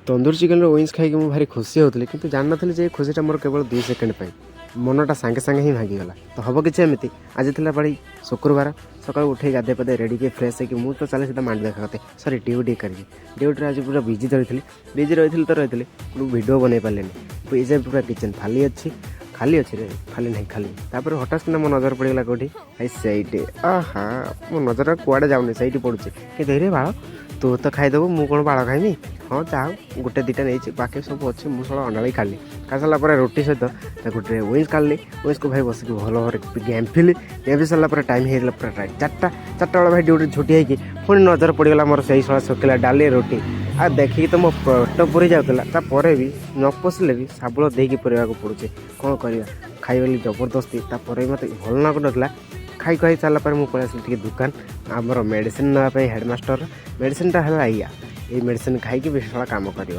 Tandoori chicken wings खाई मुझे भारी खुशी होती कि जान नी जे खुशीटा मोर केवल 2 सेकेंड पर मनटा सांगे सांगे ही भागीगला। तो हम कि एमती आज थी भाई शुक्रवार सकाल उठे गाधे पाधे रेडी के फ्रेश है मुझे तो चले सीधा मांडी देखा सरी ड्यूटी करके ड्यूटी आज पूरा बिजी रही तो रही वीडियो बन पारे ये पूरा किचन खाली अच्छी रे खाली नहीं खाली तापर हठात कि मो नजर पड़गला कौटी भाई सही आहा मो नजर कुआड़े जाऊनी सही पड़ुचे कि धीरे बाल तू तो खाईदेबू मु कौन बाड़ खाइमी हाँ चाह गोटे दुटा नहीं बाकी सब अच्छे मुझे अंडाड़ी खाली खा सारा रोटी सहित गोटे विंग्स काढ़ी विंग्स को भाई बस भल भाव गेम फिली गेम सारा टाइम हो पूरा 4टा बेले भाई ड्यूटी छुट्टी होगी पुणी नजर पड़गला मोर से शुखला डाली रोटी आ देखिए तो मो पेट पूरी जाऊला भी न पशिले भी साबुल देकी पड़वा पड़ुचे कौन करवा खाइबली जबरदस्ती तापर मत भल लगुनला खाई खाई सारापर मुझे पलि आसली दुकान आमर मेडिसिन नापी हेडमास्टर मेडिसिनटा है या ये मेडिसिन खाई बेस काम कर